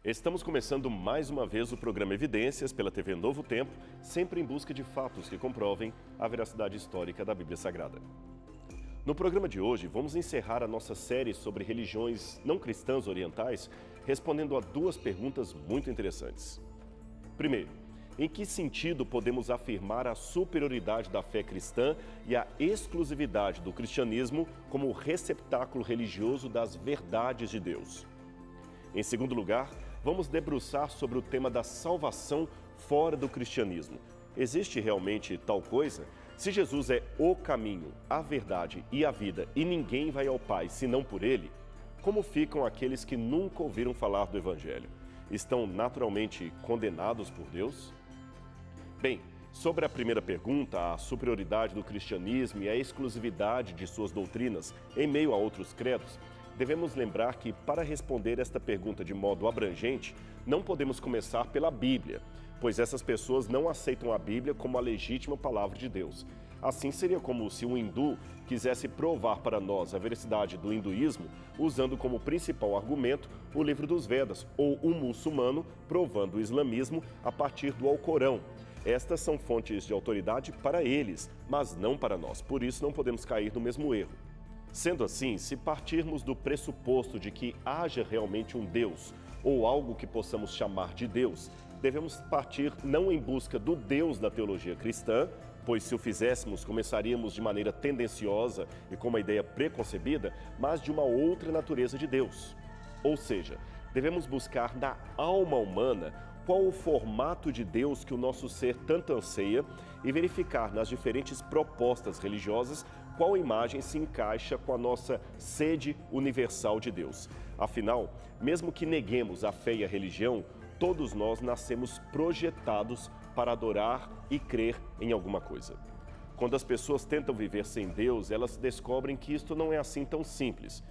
Estamos começando mais uma vez o programa Evidências pela TV Novo Tempo, sempre em busca de fatos que comprovem a veracidade histórica da Bíblia Sagrada. No programa de hoje, vamos encerrar a nossa série sobre religiões não cristãs orientais, respondendo a duas perguntas muito interessantes. Primeiro, em que sentido podemos afirmar a superioridade da fé cristã e a exclusividade do cristianismo como receptáculo religioso das verdades de Deus? Em segundo lugar, vamos debruçar sobre o tema da salvação fora do cristianismo. Existe realmente tal coisa? Se Jesus é o caminho, a verdade e a vida e ninguém vai ao Pai senão por Ele, como ficam aqueles que nunca ouviram falar do Evangelho? Estão naturalmente condenados por Deus? Bem, sobre a primeira pergunta, a superioridade do cristianismo e a exclusividade de suas doutrinas em meio a outros credos, devemos lembrar que, para responder esta pergunta de modo abrangente, não podemos começar pela Bíblia, pois essas pessoas não aceitam a Bíblia como a legítima palavra de Deus. Assim, seria como se um hindu quisesse provar para nós a veracidade do hinduísmo usando como principal argumento o livro dos Vedas, ou um muçulmano provando o islamismo a partir do Alcorão. Estas são fontes de autoridade para eles, mas não para nós, por isso não podemos cair no mesmo erro. Sendo assim, se partirmos do pressuposto de que haja realmente um Deus ou algo que possamos chamar de Deus, devemos partir não em busca do Deus da teologia cristã, pois se o fizéssemos começaríamos de maneira tendenciosa e com uma ideia preconcebida, mas de uma outra natureza de Deus. Ou seja, devemos buscar na alma humana qual o formato de Deus que o nosso ser tanto anseia e verificar nas diferentes propostas religiosas qual imagem se encaixa com a nossa sede universal de Deus. Afinal, mesmo que neguemos a fé e a religião, todos nós nascemos projetados para adorar e crer em alguma coisa. Quando as pessoas tentam viver sem Deus, elas descobrem que isto não é assim tão simples.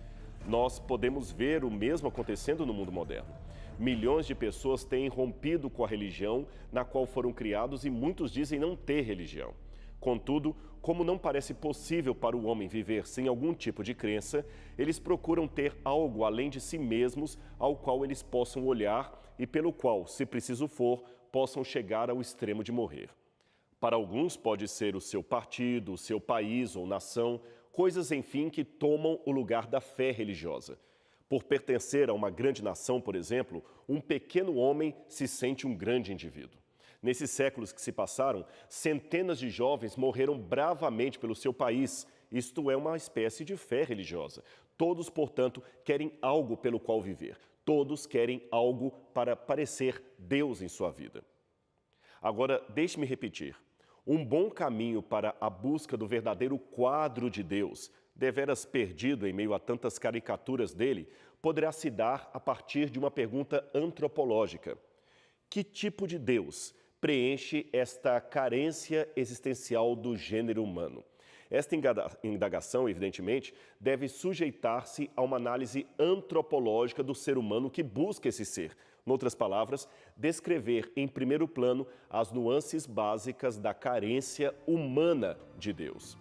Nós podemos ver o mesmo acontecendo no mundo moderno. Milhões de pessoas têm rompido com a religião na qual foram criados e muitos dizem não ter religião. Contudo, como não parece possível para o homem viver sem algum tipo de crença, eles procuram ter algo além de si mesmos ao qual eles possam olhar e pelo qual, se preciso for, possam chegar ao extremo de morrer. Para alguns pode ser o seu partido, o seu país ou nação, coisas, enfim, que tomam o lugar da fé religiosa. Por pertencer a uma grande nação, por exemplo, um pequeno homem se sente um grande indivíduo. Nesses séculos que se passaram, centenas de jovens morreram bravamente pelo seu país. Isto é uma espécie de fé religiosa. Todos, portanto, querem algo pelo qual viver. Todos querem algo para parecer Deus em sua vida. Agora, deixe-me repetir. Um bom caminho para a busca do verdadeiro quadro de Deus, deveras perdido em meio a tantas caricaturas dele, poderá se dar a partir de uma pergunta antropológica. Que tipo de Deus preenche esta carência existencial do gênero humano? Esta indagação, evidentemente, deve sujeitar-se a uma análise antropológica do ser humano que busca esse ser. Em outras palavras, descrever em primeiro plano as nuances básicas da carência humana de Deus.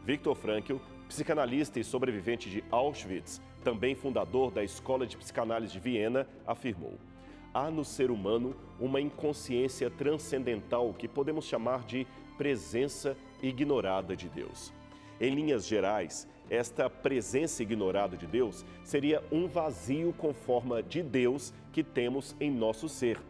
Viktor Frankl, psicanalista e sobrevivente de Auschwitz, também fundador da Escola de Psicanálise de Viena, afirmou: há no ser humano uma inconsciência transcendental que podemos chamar de presença ignorada de Deus. Em linhas gerais, esta presença ignorada de Deus seria um vazio com forma de Deus que temos em nosso ser.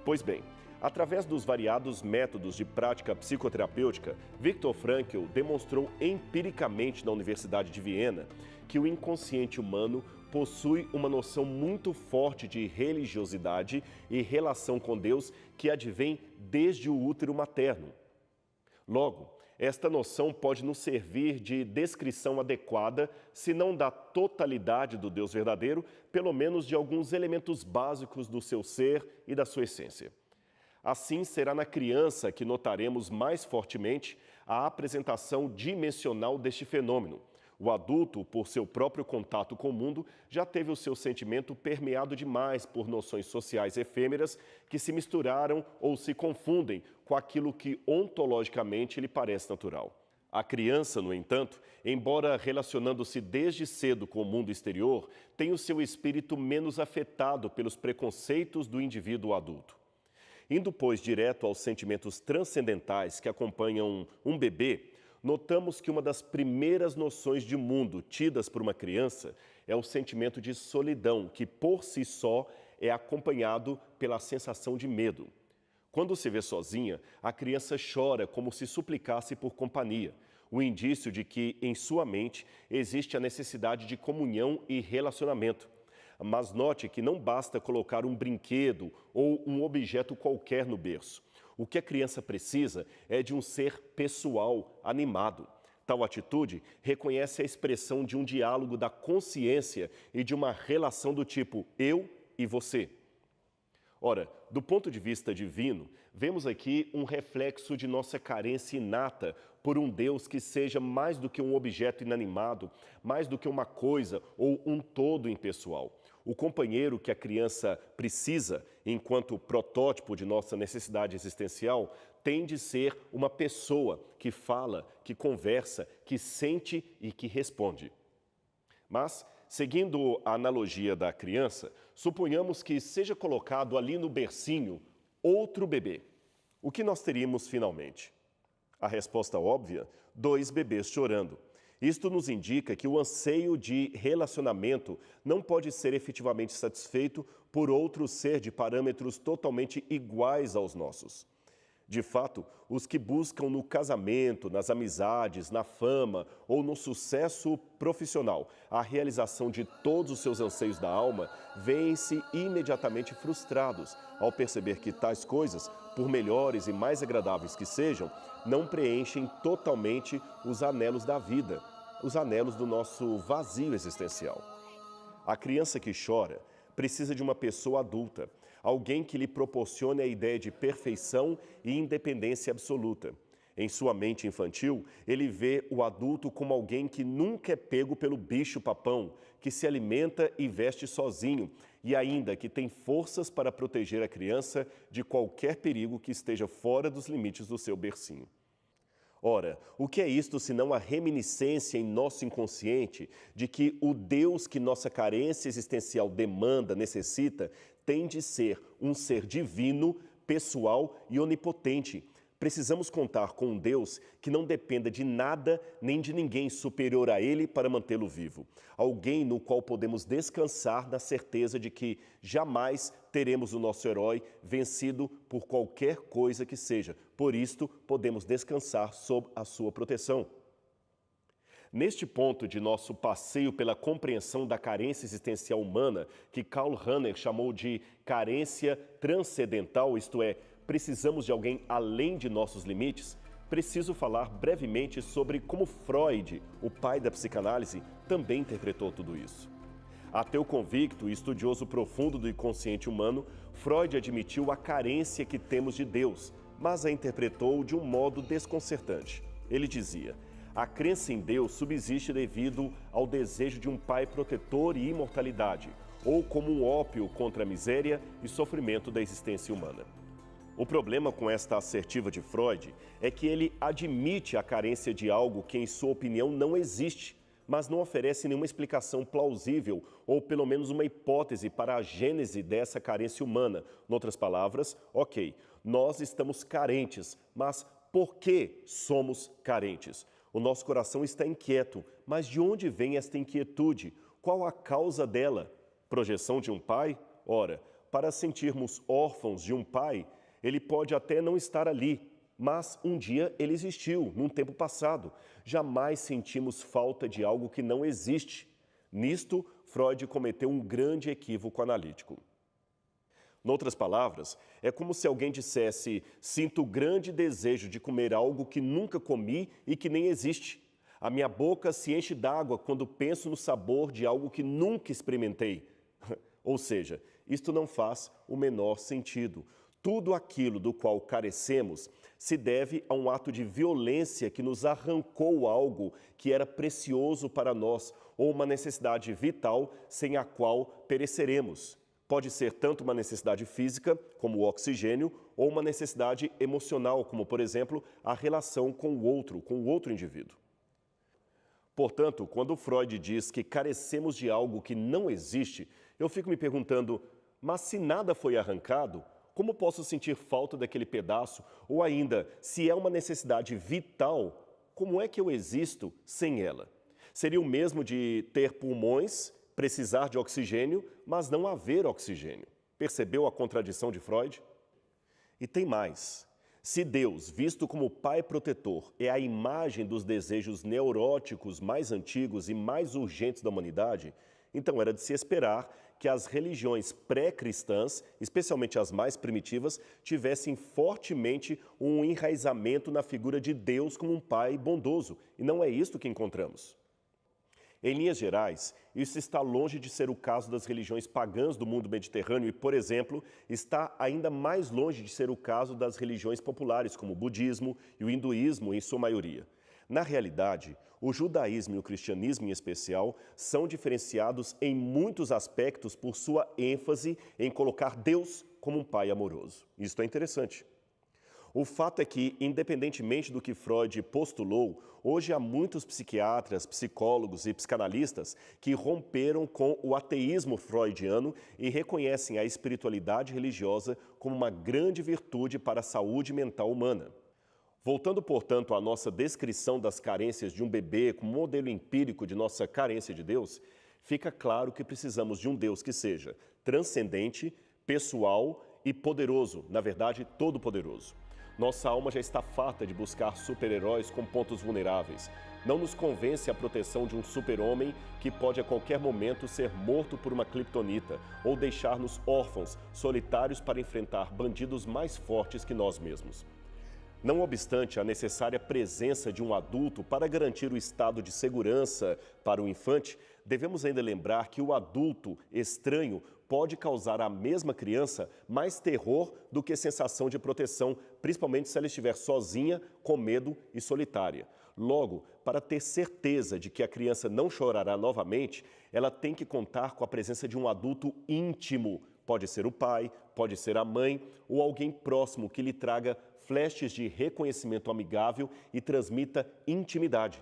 Pois bem, através dos variados métodos de prática psicoterapêutica, Viktor Frankl demonstrou empiricamente na Universidade de Viena que o inconsciente humano possui uma noção muito forte de religiosidade e relação com Deus que advém desde o útero materno. Logo, esta noção pode nos servir de descrição adequada, se não da totalidade do Deus verdadeiro, pelo menos de alguns elementos básicos do seu ser e da sua essência. Assim, será na criança que notaremos mais fortemente a apresentação dimensional deste fenômeno. O adulto, por seu próprio contato com o mundo, já teve o seu sentimento permeado demais por noções sociais efêmeras que se misturaram ou se confundem com aquilo que ontologicamente lhe parece natural. A criança, no entanto, embora relacionando-se desde cedo com o mundo exterior, tem o seu espírito menos afetado pelos preconceitos do indivíduo adulto. Indo, pois, direto aos sentimentos transcendentais que acompanham um bebê, notamos que uma das primeiras noções de mundo tidas por uma criança é o sentimento de solidão, que por si só é acompanhado pela sensação de medo. Quando se vê sozinha, a criança chora como se suplicasse por companhia, o indício de que em sua mente existe a necessidade de comunhão e relacionamento. Mas note que não basta colocar um brinquedo ou um objeto qualquer no berço. O que a criança precisa é de um ser pessoal, animado. Tal atitude reconhece a expressão de um diálogo da consciência e de uma relação do tipo eu e você. Ora, do ponto de vista divino, vemos aqui um reflexo de nossa carência inata por um Deus que seja mais do que um objeto inanimado, mais do que uma coisa ou um todo impessoal. O companheiro que a criança precisa, enquanto protótipo de nossa necessidade existencial, tem de ser uma pessoa que fala, que conversa, que sente e que responde. Mas, seguindo a analogia da criança, suponhamos que seja colocado ali no bercinho outro bebê. O que nós teríamos finalmente? A resposta óbvia: 2 bebês chorando. Isto nos indica que o anseio de relacionamento não pode ser efetivamente satisfeito por outro ser de parâmetros totalmente iguais aos nossos. De fato, os que buscam no casamento, nas amizades, na fama ou no sucesso profissional a realização de todos os seus anseios da alma, veem-se imediatamente frustrados ao perceber que tais coisas, por melhores e mais agradáveis que sejam, não preenchem totalmente os anelos da vida, os anelos do nosso vazio existencial. A criança que chora precisa de uma pessoa adulta, alguém que lhe proporcione a ideia de perfeição e independência absoluta. Em sua mente infantil, ele vê o adulto como alguém que nunca é pego pelo bicho-papão, que se alimenta e veste sozinho e ainda que tem forças para proteger a criança de qualquer perigo que esteja fora dos limites do seu bercinho. Ora, o que é isto senão a reminiscência em nosso inconsciente de que o Deus que nossa carência existencial demanda, necessita, tem de ser um ser divino, pessoal e onipotente. Precisamos contar com um Deus que não dependa de nada nem de ninguém superior a Ele para mantê-lo vivo. Alguém no qual podemos descansar na certeza de que jamais teremos o nosso herói vencido por qualquer coisa que seja. Por isto, podemos descansar sob a sua proteção. Neste ponto de nosso passeio pela compreensão da carência existencial humana, que Karl Rahner chamou de carência transcendental, isto é, precisamos de alguém além de nossos limites, preciso falar brevemente sobre como Freud, o pai da psicanálise, também interpretou tudo isso. Ateu convicto e estudioso profundo do inconsciente humano, Freud admitiu a carência que temos de Deus, mas a interpretou de um modo desconcertante. Ele dizia: a crença em Deus subsiste devido ao desejo de um pai protetor e imortalidade, ou como um ópio contra a miséria e sofrimento da existência humana. O problema com esta assertiva de Freud é que ele admite a carência de algo que, em sua opinião, não existe, mas não oferece nenhuma explicação plausível ou pelo menos uma hipótese para a gênese dessa carência humana. Em outras palavras, ok, nós estamos carentes, mas por que somos carentes? O nosso coração está inquieto, mas de onde vem esta inquietude? Qual a causa dela? Projeção de um pai? Ora, para sentirmos órfãos de um pai, ele pode até não estar ali, mas um dia ele existiu, num tempo passado. Jamais sentimos falta de algo que não existe. Nisto, Freud cometeu um grande equívoco analítico. Em outras palavras, é como se alguém dissesse: sinto grande desejo de comer algo que nunca comi e que nem existe. A minha boca se enche d'água quando penso no sabor de algo que nunca experimentei. Ou seja, isto não faz o menor sentido. Tudo aquilo do qual carecemos se deve a um ato de violência que nos arrancou algo que era precioso para nós ou uma necessidade vital sem a qual pereceremos. Pode ser tanto uma necessidade física, como o oxigênio, ou uma necessidade emocional, como, por exemplo, a relação com o outro indivíduo. Portanto, quando Freud diz que carecemos de algo que não existe, eu fico me perguntando, mas se nada foi arrancado, como posso sentir falta daquele pedaço? Ou ainda, se é uma necessidade vital, como é que eu existo sem ela? Seria o mesmo de ter pulmões, precisar de oxigênio, mas não haver oxigênio. Percebeu a contradição de Freud? E tem mais. Se Deus, visto como Pai protetor, é a imagem dos desejos neuróticos mais antigos e mais urgentes da humanidade, então era de se esperar que as religiões pré-cristãs, especialmente as mais primitivas, tivessem fortemente um enraizamento na figura de Deus como um Pai bondoso. E não é isto que encontramos. Em linhas gerais, isso está longe de ser o caso das religiões pagãs do mundo mediterrâneo e, por exemplo, está ainda mais longe de ser o caso das religiões populares, como o budismo e o hinduísmo, em sua maioria. Na realidade, o judaísmo e o cristianismo, em especial, são diferenciados em muitos aspectos por sua ênfase em colocar Deus como um pai amoroso. Isso é interessante. O fato é que, independentemente do que Freud postulou, hoje há muitos psiquiatras, psicólogos e psicanalistas que romperam com o ateísmo freudiano e reconhecem a espiritualidade religiosa como uma grande virtude para a saúde mental humana. Voltando, portanto, à nossa descrição das carências de um bebê como modelo empírico de nossa carência de Deus, fica claro que precisamos de um Deus que seja transcendente, pessoal e poderoso, na verdade, todo-poderoso. Nossa alma já está farta de buscar super-heróis com pontos vulneráveis. Não nos convence a proteção de um super-homem que pode a qualquer momento ser morto por uma criptonita ou deixar-nos órfãos, solitários para enfrentar bandidos mais fortes que nós mesmos. Não obstante a necessária presença de um adulto para garantir o estado de segurança para o infante, devemos ainda lembrar que o adulto estranho pode causar à mesma criança mais terror do que sensação de proteção, principalmente se ela estiver sozinha, com medo e solitária. Logo, para ter certeza de que a criança não chorará novamente, ela tem que contar com a presença de um adulto íntimo. Pode ser o pai, pode ser a mãe ou alguém próximo que lhe traga flashes de reconhecimento amigável e transmita intimidade.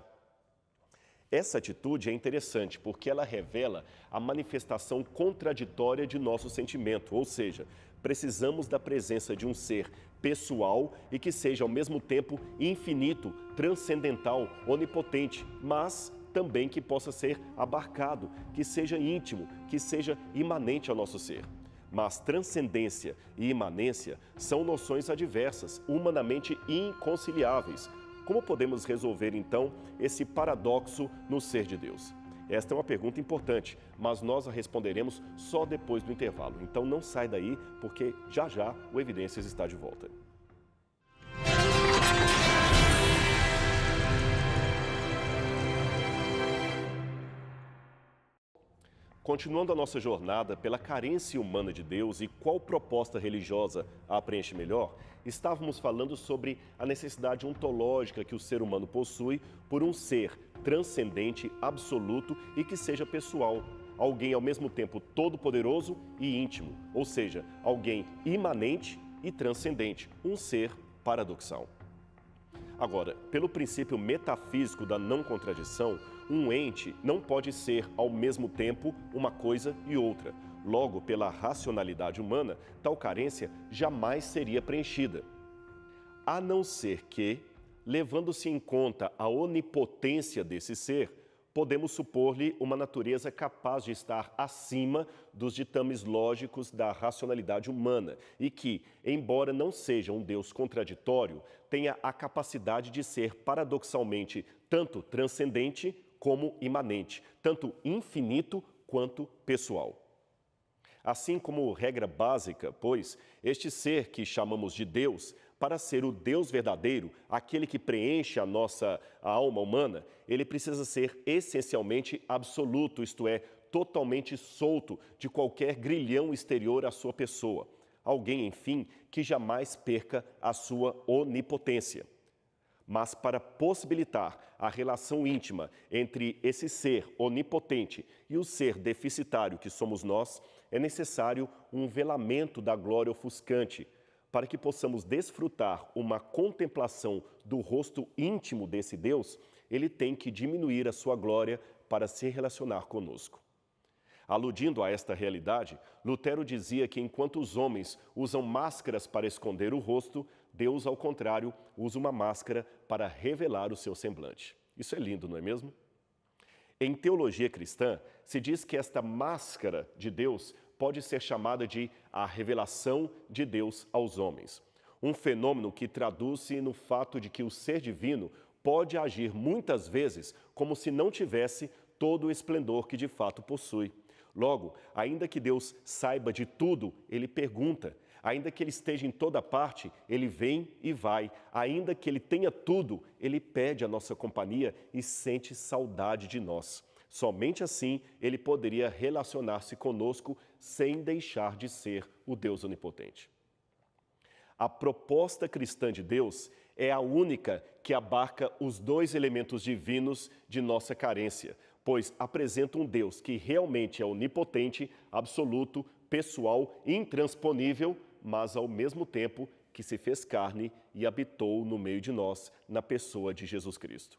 Essa atitude é interessante porque ela revela a manifestação contraditória de nosso sentimento, ou seja, precisamos da presença de um ser pessoal e que seja ao mesmo tempo infinito, transcendental, onipotente, mas também que possa ser abarcado, que seja íntimo, que seja imanente ao nosso ser. Mas transcendência e imanência são noções adversas, humanamente inconciliáveis. Como podemos resolver, então, esse paradoxo no ser de Deus? Esta é uma pergunta importante, mas nós a responderemos só depois do intervalo. Então não sai daí, porque já já o Evidências está de volta. Continuando a nossa jornada pela carência humana de Deus e qual proposta religiosa a preenche melhor, estávamos falando sobre a necessidade ontológica que o ser humano possui por um ser transcendente, absoluto e que seja pessoal. Alguém ao mesmo tempo todo-poderoso e íntimo, ou seja, alguém imanente e transcendente, um ser paradoxal. Agora, pelo princípio metafísico da não contradição, um ente não pode ser ao mesmo tempo uma coisa e outra. Logo, pela racionalidade humana, tal carência jamais seria preenchida. A não ser que, levando-se em conta a onipotência desse ser, podemos supor-lhe uma natureza capaz de estar acima dos ditames lógicos da racionalidade humana e que, embora não seja um Deus contraditório, tenha a capacidade de ser paradoxalmente tanto transcendente como imanente, tanto infinito quanto pessoal. Assim como regra básica, pois, este ser que chamamos de Deus, para ser o Deus verdadeiro, aquele que preenche a nossa alma humana, ele precisa ser essencialmente absoluto, isto é, totalmente solto de qualquer grilhão exterior à sua pessoa. Alguém, enfim, que jamais perca a sua onipotência. Mas para possibilitar a relação íntima entre esse ser onipotente e o ser deficitário que somos nós, é necessário um velamento da glória ofuscante, para que possamos desfrutar uma contemplação do rosto íntimo desse Deus. Ele tem que diminuir a sua glória para se relacionar conosco. Aludindo a esta realidade, Lutero dizia que enquanto os homens usam máscaras para esconder o rosto, Deus, ao contrário, usa uma máscara para revelar o seu semblante. Isso é lindo, não é mesmo? Em teologia cristã, se diz que esta máscara de Deus pode ser chamada de a revelação de Deus aos homens. Um fenômeno que traduz-se no fato de que o ser divino pode agir muitas vezes como se não tivesse todo o esplendor que de fato possui. Logo, ainda que Deus saiba de tudo, Ele pergunta. Ainda que Ele esteja em toda parte, Ele vem e vai. Ainda que Ele tenha tudo, Ele pede a nossa companhia e sente saudade de nós. Somente assim Ele poderia relacionar-se conosco sem deixar de ser o Deus onipotente. A proposta cristã de Deus é a única que abarca os dois elementos divinos de nossa carência, pois apresenta um Deus que realmente é onipotente, absoluto, pessoal, intransponível, mas ao mesmo tempo que se fez carne e habitou no meio de nós, na pessoa de Jesus Cristo.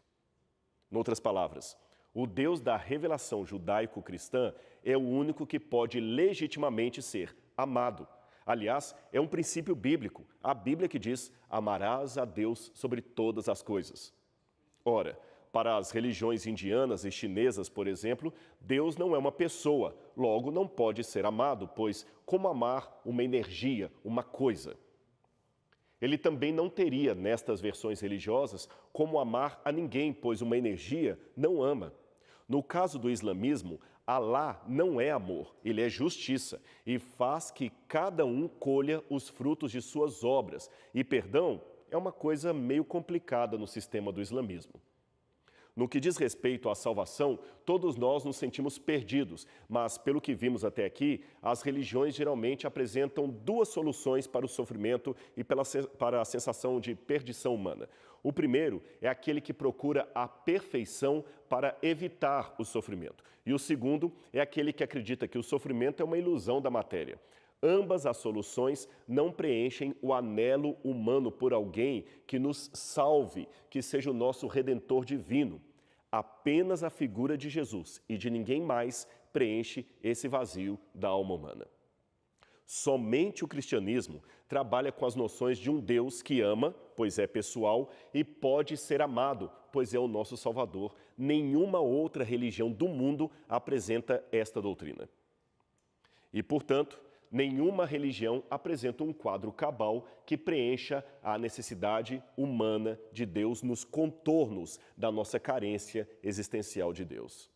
Em outras palavras, o Deus da revelação judaico-cristã é o único que pode legitimamente ser amado. Aliás, é um princípio bíblico, a Bíblia que diz: amarás a Deus sobre todas as coisas. Ora, para as religiões indianas e chinesas, por exemplo, Deus não é uma pessoa, logo não pode ser amado, pois como amar uma energia, uma coisa? Ele também não teria, nestas versões religiosas, como amar a ninguém, pois uma energia não ama. No caso do islamismo, Alá não é amor, ele é justiça e faz que cada um colha os frutos de suas obras. E perdão é uma coisa meio complicada no sistema do islamismo. No que diz respeito à salvação, todos nós nos sentimos perdidos, mas, pelo que vimos até aqui, as religiões geralmente apresentam duas soluções para o sofrimento e para a sensação de perdição humana. O primeiro é aquele que procura a perfeição para evitar o sofrimento. E o segundo é aquele que acredita que o sofrimento é uma ilusão da matéria. Ambas as soluções não preenchem o anelo humano por alguém que nos salve, que seja o nosso Redentor divino. Apenas a figura de Jesus e de ninguém mais preenche esse vazio da alma humana. Somente o cristianismo trabalha com as noções de um Deus que ama, pois é pessoal, e pode ser amado, pois é o nosso Salvador. Nenhuma outra religião do mundo apresenta esta doutrina. E, portanto, nenhuma religião apresenta um quadro cabal que preencha a necessidade humana de Deus nos contornos da nossa carência existencial de Deus.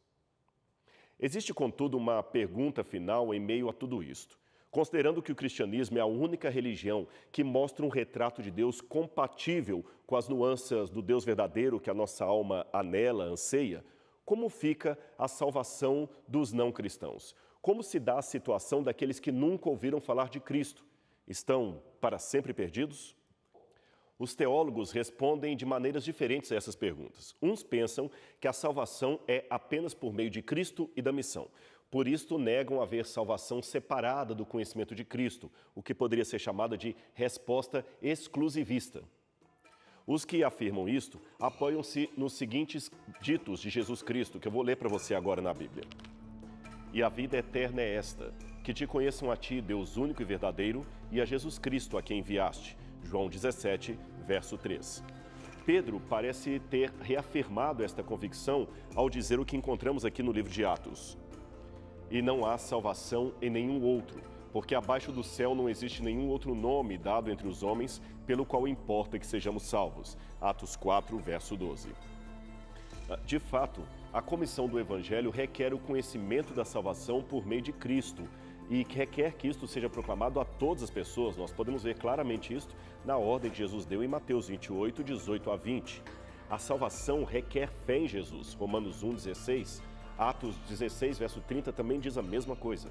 Existe, contudo, uma pergunta final em meio a tudo isto. Considerando que o cristianismo é a única religião que mostra um retrato de Deus compatível com as nuances do Deus verdadeiro que a nossa alma anela, anseia, como fica a salvação dos não cristãos? Como se dá a situação daqueles que nunca ouviram falar de Cristo? Estão para sempre perdidos? Os teólogos respondem de maneiras diferentes a essas perguntas. Uns pensam que a salvação é apenas por meio de Cristo e da missão. Por isto, negam haver salvação separada do conhecimento de Cristo, o que poderia ser chamada de resposta exclusivista. Os que afirmam isto apoiam-se nos seguintes ditos de Jesus Cristo, que eu vou ler para você agora na Bíblia. E a vida eterna é esta, que te conheçam a ti, Deus único e verdadeiro, e a Jesus Cristo, a quem enviaste. João 17, verso 3. Pedro parece ter reafirmado esta convicção ao dizer o que encontramos aqui no livro de Atos. E não há salvação em nenhum outro, porque abaixo do céu não existe nenhum outro nome dado entre os homens, pelo qual importa que sejamos salvos. Atos 4, verso 12. De fato, a comissão do Evangelho requer o conhecimento da salvação por meio de Cristo e requer que isto seja proclamado a todas as pessoas. Nós podemos ver claramente isto na ordem que Jesus deu em Mateus 28, 18 a 20. A salvação requer fé em Jesus. Romanos 1, 16. Atos 16, verso 30 também diz a mesma coisa.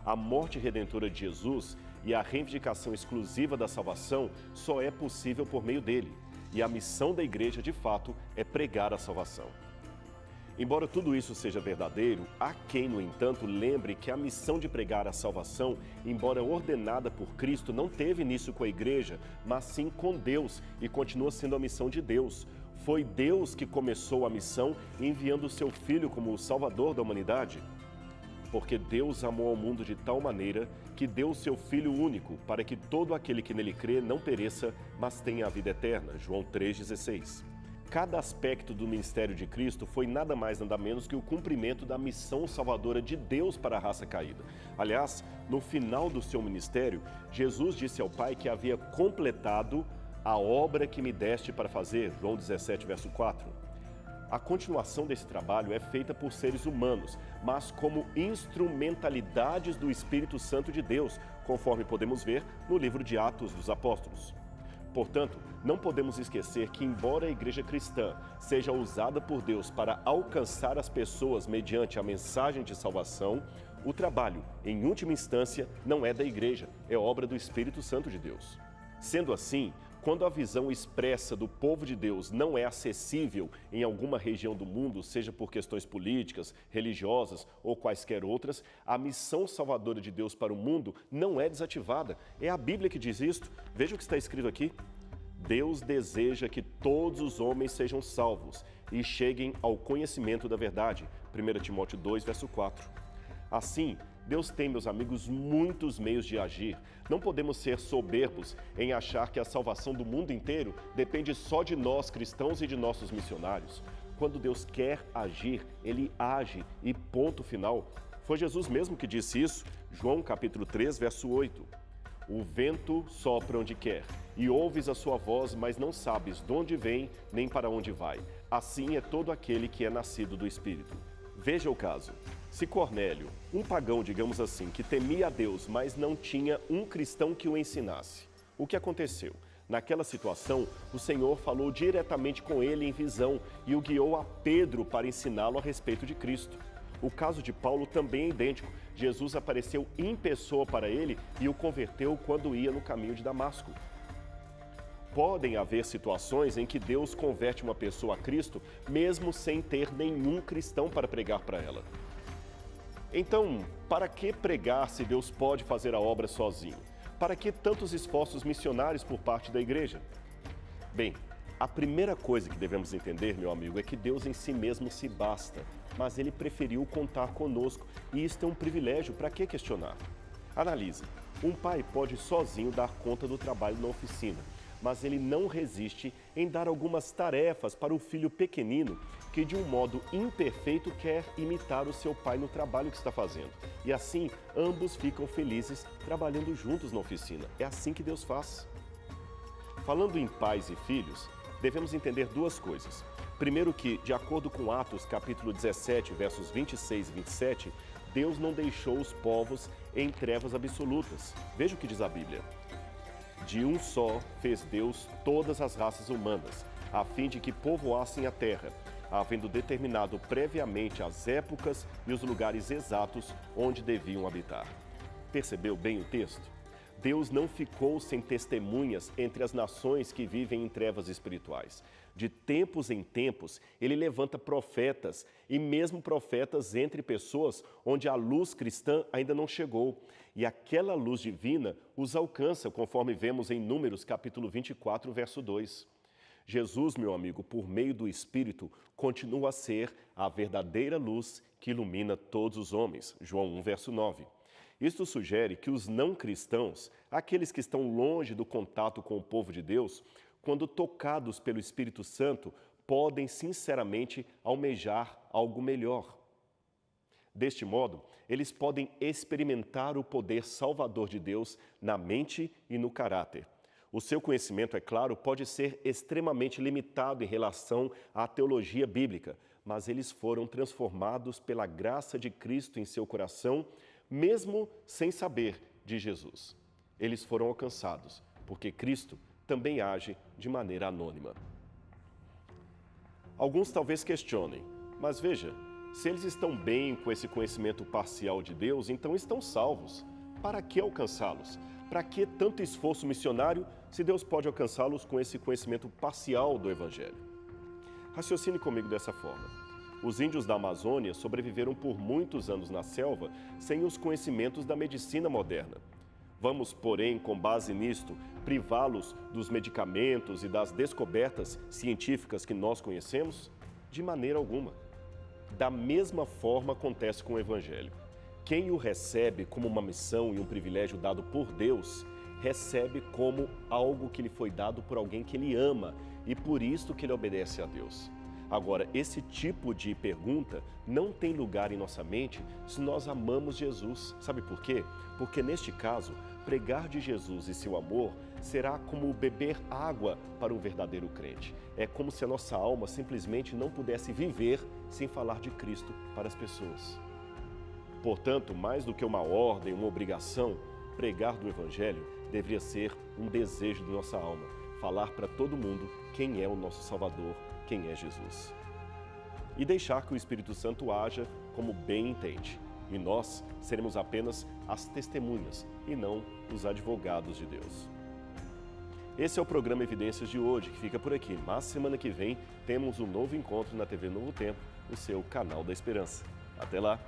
A morte redentora de Jesus e a reivindicação exclusiva da salvação só é possível por meio dele. E a missão da igreja, de fato, é pregar a salvação. Embora tudo isso seja verdadeiro, há quem, no entanto, lembre que a missão de pregar a salvação, embora ordenada por Cristo, não teve início com a igreja, mas sim com Deus e continua sendo a missão de Deus. Foi Deus que começou a missão enviando o seu Filho como o Salvador da humanidade. Porque Deus amou ao mundo de tal maneira que deu o seu Filho único, para que todo aquele que nele crê não pereça, mas tenha a vida eterna. João 3,16. Cada aspecto do ministério de Cristo foi nada mais nada menos que o cumprimento da missão salvadora de Deus para a raça caída. Aliás, no final do seu ministério, Jesus disse ao Pai que havia completado a obra que me deste para fazer, João 17, verso 4. A continuação desse trabalho é feita por seres humanos, mas como instrumentalidades do Espírito Santo de Deus, conforme podemos ver no livro de Atos dos Apóstolos. Portanto, não podemos esquecer que, embora a igreja cristã seja usada por Deus para alcançar as pessoas mediante a mensagem de salvação, o trabalho, em última instância, não é da igreja, é obra do Espírito Santo de Deus. Sendo assim, quando a visão expressa do povo de Deus não é acessível em alguma região do mundo, seja por questões políticas, religiosas ou quaisquer outras, a missão salvadora de Deus para o mundo não é desativada. É a Bíblia que diz isto. Veja o que está escrito aqui. Deus deseja que todos os homens sejam salvos e cheguem ao conhecimento da verdade. 1 Timóteo 2, verso 4. Assim, Deus tem, meus amigos, muitos meios de agir. Não podemos ser soberbos em achar que a salvação do mundo inteiro depende só de nós cristãos e de nossos missionários. Quando Deus quer agir, Ele age e ponto final. Foi Jesus mesmo que disse isso, João capítulo 3, verso 8. O vento sopra onde quer, e ouves a sua voz, mas não sabes de onde vem nem para onde vai. Assim é todo aquele que é nascido do Espírito. Veja o caso. Se Cornélio, um pagão, digamos assim, que temia a Deus, mas não tinha um cristão que o ensinasse, o que aconteceu? Naquela situação, o Senhor falou diretamente com ele em visão e o guiou a Pedro para ensiná-lo a respeito de Cristo. O caso de Paulo também é idêntico. Jesus apareceu em pessoa para ele e o converteu quando ia no caminho de Damasco. Podem haver situações em que Deus converte uma pessoa a Cristo, mesmo sem ter nenhum cristão para pregar para ela. Então, para que pregar se Deus pode fazer a obra sozinho? Para que tantos esforços missionários por parte da igreja? Bem, a primeira coisa que devemos entender, meu amigo, é que Deus em si mesmo se basta, mas Ele preferiu contar conosco e isto é um privilégio, para que questionar? Analise, um pai pode sozinho dar conta do trabalho na oficina, mas ele não resiste em dar algumas tarefas para o filho pequenino que, de um modo imperfeito, quer imitar o seu pai no trabalho que está fazendo. E assim, ambos ficam felizes trabalhando juntos na oficina. É assim que Deus faz. Falando em pais e filhos, devemos entender duas coisas. Primeiro que, de acordo com Atos, capítulo 17, versos 26 e 27, Deus não deixou os povos em trevas absolutas. Veja o que diz a Bíblia. De um só fez Deus todas as raças humanas, a fim de que povoassem a terra, havendo determinado previamente as épocas e os lugares exatos onde deviam habitar. Percebeu bem o texto? Deus não ficou sem testemunhas entre as nações que vivem em trevas espirituais. De tempos em tempos, Ele levanta profetas, e mesmo profetas entre pessoas onde a luz cristã ainda não chegou. E aquela luz divina os alcança, conforme vemos em Números, capítulo 24, verso 2. Jesus, meu amigo, por meio do Espírito, continua a ser a verdadeira luz que ilumina todos os homens. João 1, verso 9. Isto sugere que os não cristãos, aqueles que estão longe do contato com o povo de Deus, quando tocados pelo Espírito Santo, podem sinceramente almejar algo melhor. Deste modo, eles podem experimentar o poder salvador de Deus na mente e no caráter. O seu conhecimento, é claro, pode ser extremamente limitado em relação à teologia bíblica, mas eles foram transformados pela graça de Cristo em seu coração, mesmo sem saber de Jesus. Eles foram alcançados, porque Cristo também age de maneira anônima. Alguns talvez questionem, mas veja, se eles estão bem com esse conhecimento parcial de Deus, então estão salvos. Para que alcançá-los? Para que tanto esforço missionário, se Deus pode alcançá-los com esse conhecimento parcial do Evangelho? Raciocine comigo dessa forma. Os índios da Amazônia sobreviveram por muitos anos na selva sem os conhecimentos da medicina moderna. Vamos, porém, com base nisto, privá-los dos medicamentos e das descobertas científicas que nós conhecemos? De maneira alguma. Da mesma forma acontece com o Evangelho. Quem o recebe como uma missão e um privilégio dado por Deus, recebe como algo que lhe foi dado por alguém que ele ama e por isto que ele obedece a Deus. Agora, esse tipo de pergunta não tem lugar em nossa mente se nós amamos Jesus. Sabe por quê? Porque neste caso, pregar de Jesus e seu amor será como beber água para um verdadeiro crente. É como se a nossa alma simplesmente não pudesse viver sem falar de Cristo para as pessoas. Portanto, mais do que uma ordem, uma obrigação, pregar do Evangelho deveria ser um desejo de nossa alma. Falar para todo mundo quem é o nosso Salvador, quem é Jesus. E deixar que o Espírito Santo haja como bem entende. E nós seremos apenas as testemunhas e não os advogados de Deus. Esse é o programa Evidências de hoje, que fica por aqui. Mas semana que vem temos um novo encontro na TV Novo Tempo, o seu canal da Esperança. Até lá!